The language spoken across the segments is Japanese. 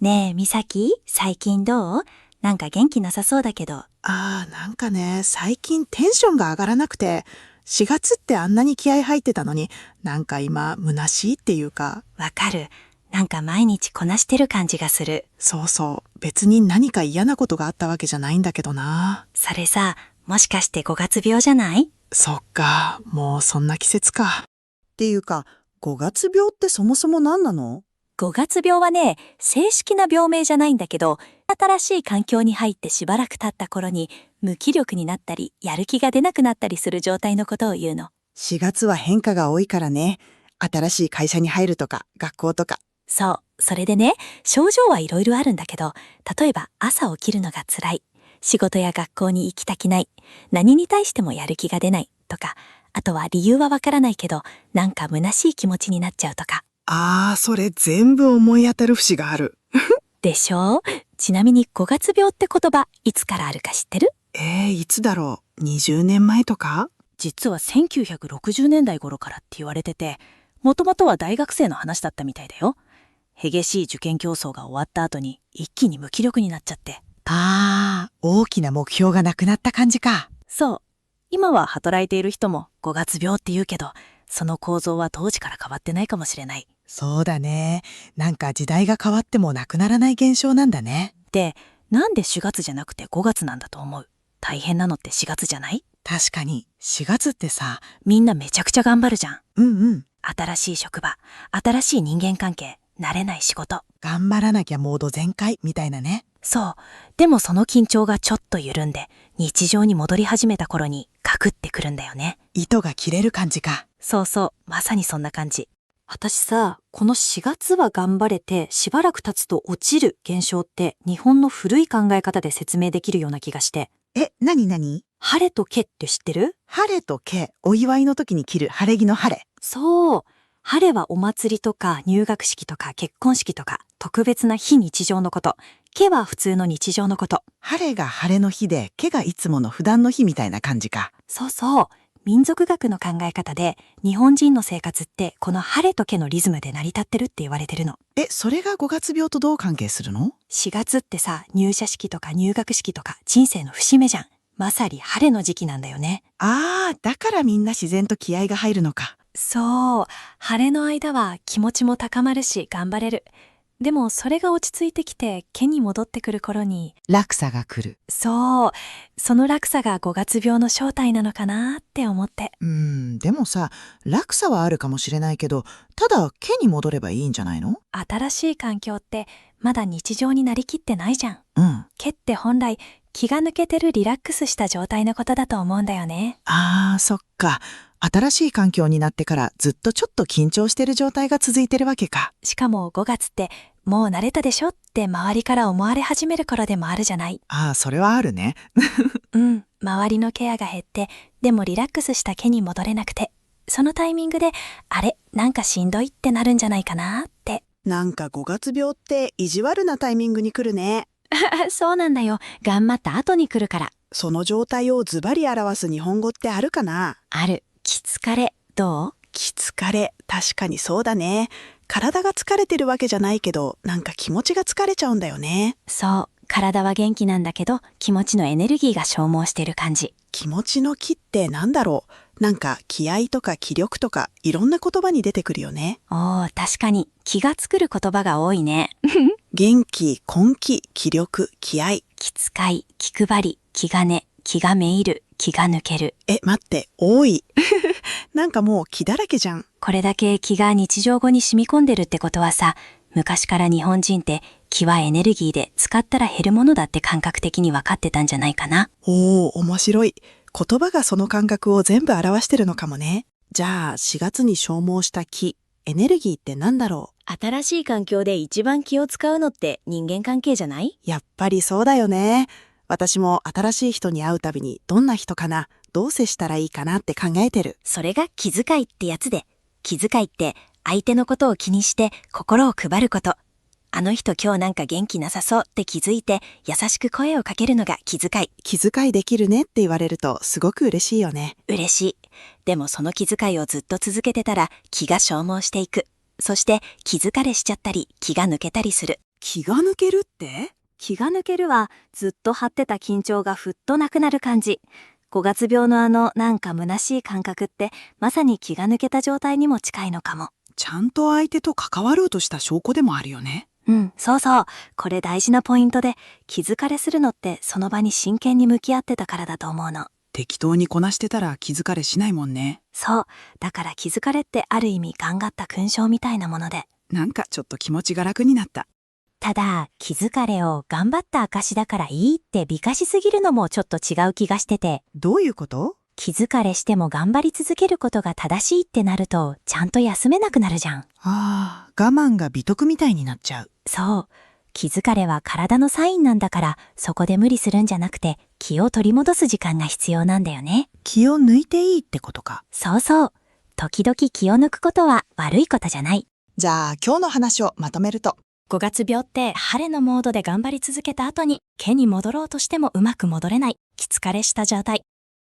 ねえ、みさき、最近どう？なんか元気なさそうだけど。なんかね、最近テンションが上がらなくて、4月ってあんなに気合入ってたのに、なんか今、虚しいっていうか。わかる。なんか毎日こなしてる感じがする。そうそう。別に何か嫌なことがあったわけじゃないんだけどな。それさ、もしかして5月病じゃない？そっか、もうそんな季節か。っていうか、5月病ってそもそも何なの？ 5月病はね、正式な病名じゃないんだけど、新しい環境に入ってしばらく経った頃に、無気力になったり、やる気が出なくなったりする状態のことを言うの。4 月は変化が多いからね。新しい会社に入るとか、学校とか。そう。それでね、症状はいろいろあるんだけど、例えば朝起きるのが辛い。仕事や学校に行きたくない。何に対してもやる気が出ない。とか、あとは理由はわからないけど、なんか虚しい気持ちになっちゃうとか。それ全部思い当たる節がある。でしょ？ちなみに5月病って言葉、いつからあるか知ってる？いつだろう？ 20 年前とか？実は1960年代頃からって言われてて、もともとは大学生の話だったみたいだよ。激しい受験競争が終わった後に一気に無気力になっちゃって。大きな目標がなくなった感じか。そう。今は働いている人も5月病って言うけど、その構造は当時から変わってないかもしれない。そうだね。なんか時代が変わってもなくならない現象なんだね。で、なんで4月じゃなくて5月なんだと思う？大変なのって4月じゃない？確かに、4月ってさ、みんなめちゃくちゃ頑張るじゃん。うん。新しい職場、新しい人間関係、慣れない仕事。頑張らなきゃモード全開みたいなね。そう。でもその緊張がちょっと緩んで、日常に戻り始めた頃にカクってくるんだよね。糸が切れる感じか。そうそう、まさにそんな感じ。私さ、この4月は頑張れてしばらく経つと落ちる現象って日本の古い考え方で説明できるような気がして。何？晴れとけって知ってる？晴れとけ、お祝いの時に着る晴れ着の晴れ。そう。晴れはお祭りとか入学式とか結婚式とか特別な非日常のこと。けは普通の日常のこと。晴れが晴れの日で、けがいつもの普段の日みたいな感じか。そうそう。民族学の考え方で日本人の生活ってこの晴れとけのリズムで成り立ってるって言われてるの。それが5月病とどう関係するの？ 4月ってさ、入社式とか入学式とか人生の節目じゃん。まさに晴れの時期なんだよね。だからみんな自然と気合が入るのか。そう。晴れの間は気持ちも高まるし頑張れる。でもそれが落ち着いてきて毛に戻ってくる頃に、落差が来る。そう。その落差が5月病の正体なのかなって思って。でもさ、落差はあるかもしれないけど、ただ毛に戻ればいいんじゃないの？新しい環境ってまだ日常になりきってないじゃん。毛って本来気が抜けてるリラックスした状態のことだと思うんだよね。そっか。新しい環境になってからずっとちょっと緊張してる状態が続いてるわけか。しかも5月ってもう慣れたでしょって周りから思われ始める頃でもあるじゃない。それはあるね。周りのケアが減って、でもリラックスした毛に戻れなくて、そのタイミングで、なんかしんどいってなるんじゃないかなって。なんか5月病って意地悪なタイミングに来るね。そうなんだよ。頑張った後に来るから。その状態をズバリ表す日本語ってあるかな？ある。きつかれ。どう？きつかれ。確かにそうだね。体が疲れてるわけじゃないけど、なんか気持ちが疲れちゃうんだよね。そう。体は元気なんだけど、気持ちのエネルギーが消耗してる感じ。気持ちの気ってなんだろう？なんか気合とか気力とかいろんな言葉に出てくるよね。確かに気が作る言葉が多いね。元気、根気、気力、気合。気遣い、気配り、気兼ね、気がめいる、気が抜ける。待って、多い。なんかもう気だらけじゃん。これだけ気が日常語に染み込んでるってことはさ、昔から日本人って気はエネルギーで使ったら減るものだって感覚的に分かってたんじゃないかな。面白い。言葉がその感覚を全部表してるのかもね。じゃあ4月に消耗した気、エネルギーってなんだろう？新しい環境で一番気を使うのって人間関係じゃない？やっぱりそうだよね。私も新しい人に会うたびにどんな人かな、どう接したらいいかなって考えてる。それが気遣いってやつで、気遣いって相手のことを気にして心を配ること。あの人今日なんか元気なさそうって気づいて優しく声をかけるのが気遣い。気遣いできるねって言われるとすごく嬉しいよね。嬉しい。でもその気遣いをずっと続けてたら気が消耗していく。そして気疲れしちゃったり気が抜けたりする。気が抜けるって？気が抜けるは、ずっと張ってた緊張がふっとなくなる感じ。5月病のなんか虚しい感覚って、まさに気が抜けた状態にも近いのかも。ちゃんと相手と関わろうとした証拠でもあるよね。うん、そうそう。これ大事なポイントで、気疲れするのってその場に真剣に向き合ってたからだと思うの。適当にこなしてたら気疲れしないもんね。そう。だから気疲れってある意味頑張った勲章みたいなもので。なんかちょっと気持ちが楽になった。ただ、気疲れを頑張った証だからいいって美化しすぎるのもちょっと違う気がしてて、どういうこと？気疲れしても頑張り続けることが正しいってなると、ちゃんと休めなくなるじゃん。ああ、我慢が美徳みたいになっちゃう。そう。気疲れは体のサインなんだから、そこで無理するんじゃなくて、気を取り戻す時間が必要なんだよね。気を抜いていいってことか。そうそう。時々気を抜くことは悪いことじゃない。じゃあ今日の話をまとめると、5月病って晴れのモードで頑張り続けた後に毛に戻ろうとしてもうまく戻れない気疲れした状態。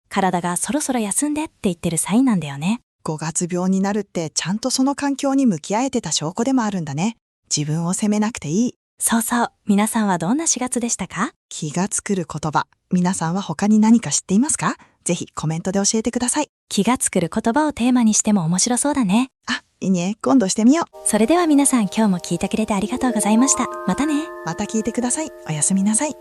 体がそろそろ休んでって言ってるサインなんだよね。5月病になるってちゃんとその環境に向き合えてた証拠でもあるんだね。自分を責めなくていい。そうそう。皆さんはどんな4月でしたか？気がつくる言葉。皆さんは他に何か知っていますか？ぜひコメントで教えてください。気がつくる言葉をテーマにしても面白そうだね。あ、いいね。今度してみよう。それでは皆さん今日も聞いてくれてありがとうございました。またね。また聞いてください。おやすみなさい。